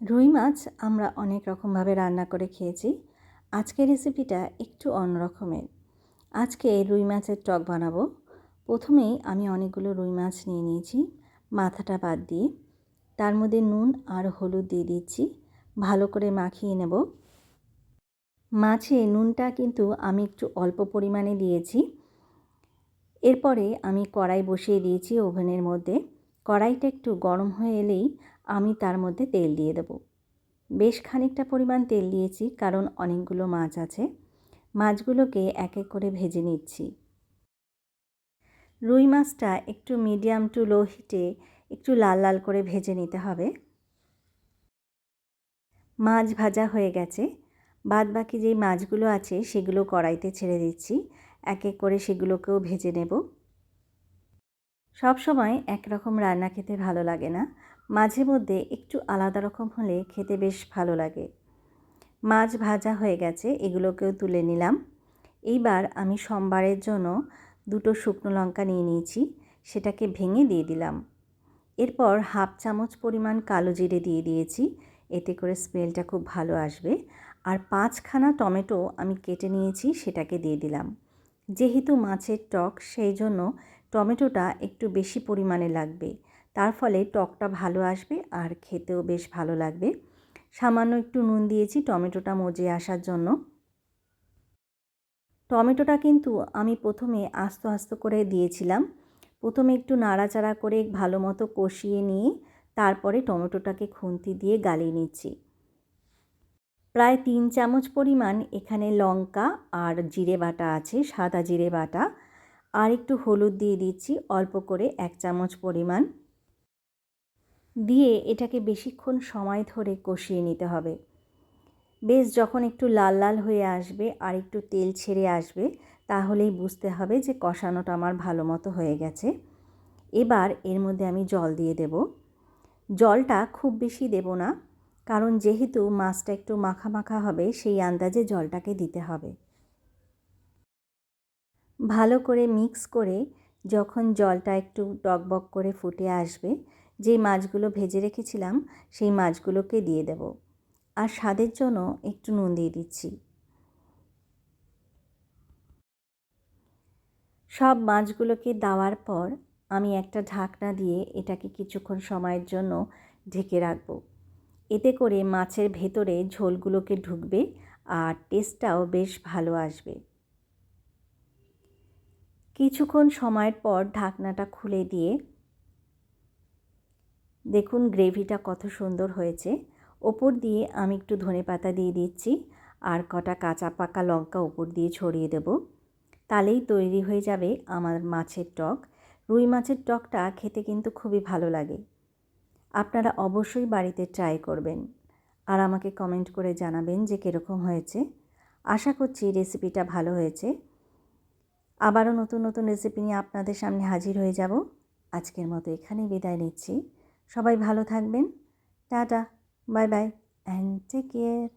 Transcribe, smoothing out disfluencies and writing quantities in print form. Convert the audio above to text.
রুই মাছ আমরা অনেক রকমভাবে রান্না করে খেয়েছি। আজকের রেসিপিটা একটু অন্য রকমের। আজকে রুই মাছের টক বানাবো। প্রথমেই আমি অনেকগুলো রুই মাছ নিয়ে নিয়েছি মাথাটা বাদ দিয়ে। তার মধ্যে নুন আর হলুদ দিয়ে দিচ্ছি, ভালো করে মাখিয়ে নেব। মাছে নুনটা কিন্তু আমি একটু অল্প পরিমাণে দিয়েছি। এরপরে আমি কড়াই বসিয়ে দিয়েছি ওভেনের মধ্যে। কড়াইটা একটু গরম হয়ে এলেই আমি তার মধ্যে তেল দিয়ে দেবো। বেশ খানিকটা পরিমাণ তেল দিয়েছি, কারণ অনেকগুলো মাছ আছে। মাছগুলোকে এক এক করে ভেজে নিচ্ছি। রুই মাছটা একটু মিডিয়াম টু লো হিটে একটু লাল লাল করে ভেজে নিতে হবে। মাছ ভাজা হয়ে গেছে। বাদ বাকি যেই মাছগুলো আছে সেগুলো কড়াইতে ছেড়ে দিচ্ছি। এক এক করে সেগুলোকেও ভেজে নেব। সব সময় একরকম রান্না খেতে ভালো লাগে না, মাঝে মধ্যে একটু আলাদা রকম হলে খেতে বেশ ভালো লাগে। মাছ ভাজা হয়ে গেছে, এগুলোকেও তুলে নিলাম। এইবার আমি সম্বারের জন্য দুটো শুকনো লঙ্কা নিয়ে নিয়েছি, সেটাকে ভেঙে দিয়ে দিলাম। এরপর হাফ চামচ পরিমাণ কালো জিরে দিয়ে দিয়েছি, এতে করে স্মেলটা খুব ভালো আসবে। আর 5খানা টমেটো আমি কেটে নিয়েছি, সেটাকে দিয়ে দিলাম। যেহেতু মাছের টক, সেই জন্য টমেটোটা একটু বেশি পরিমাণে লাগবে। তার ফলে টকটা ভালো আসবে আর খেতেও বেশ ভালো লাগবে। সামান্য একটু নুন দিয়েছি টমেটোটা মজে আসার জন্য। টমেটোটা কিন্তু আমি প্রথমে আস্ত আস্ত করে দিয়েছিলাম। প্রথমে একটু নাড়াচাড়া করে ভালো মতো কষিয়ে নিয়ে তারপরে টমেটোটাকে খুন্তি দিয়ে গালিয়ে নিচ্ছি। প্রায় 3 চামচ পরিমাণ এখানে লঙ্কা আর জিরে বাটা আছে, সাদা জিরে বাটা। আর একটু হলুদ দিয়ে দিচ্ছি অল্প করে 1 চামচ পরিমাণ। দিয়ে এটাকে বেশিক্ষণ সময় ধরে কষিয়ে নিতে হবে। বেশ যখন একটু লাল লাল হয়ে আসবে আর একটু তেল ছেড়ে আসবে, তাহলেই বুঝতে হবে যে কষানোটা আমার ভালো মতো হয়ে গেছে। এবার এর মধ্যে আমি জল দিয়ে দেব। জলটা খুব বেশি দেব না, কারণ যেহেতু মাছটা একটু মাখা মাখা হবে, সেই আন্দাজে জলটাকে দিতে হবে। ভালো করে মিক্স করে যখন জলটা একটু টকবক করে ফুটে আসবে, যেই মাছগুলো ভেজে রেখেছিলাম সেই মাছগুলোকে দিয়ে দেব। আর স্বাদের জন্য একটু নুন দিয়ে দিচ্ছি। সব মাছগুলোকে দেওয়ার পর আমি একটা ঢাকনা দিয়ে এটাকে কিছুক্ষণ সময়ের জন্য ঢেকে রাখবো। এতে করে মাছের ভেতরে ঝোলগুলোকে ঢুকবে আর টেস্টটাও বেশ ভালো আসবে। কিছুক্ষণ সময়ের পর ঢাকনাটা খুলে দিয়ে দেখুন গ্রেভিটা কত সুন্দর হয়েছে। ওপর দিয়ে আমি একটু ধনেপাতা দিয়ে দিচ্ছি আর কটা কাঁচা পাকা লঙ্কা ওপর দিয়ে ছড়িয়ে দেব। তাহলেই তৈরি হয়ে যাবে আমার মাছের টক। রুই মাছের টকটা খেতে কিন্তু খুবই ভালো লাগে। আপনারা অবশ্যই বাড়িতে ট্রাই করবেন আর আমাকে কমেন্ট করে জানাবেন যে কীরকম হয়েছে। আশা করছি রেসিপিটা ভালো হয়েছে। আবারও নতুন নতুন রেসিপি নিয়ে আপনাদের সামনে হাজির হয়ে যাব। আজকের মতো এখানেই বিদায় নিচ্ছি। সবাই ভালো থাকবেন। Tata, bye bye and take care.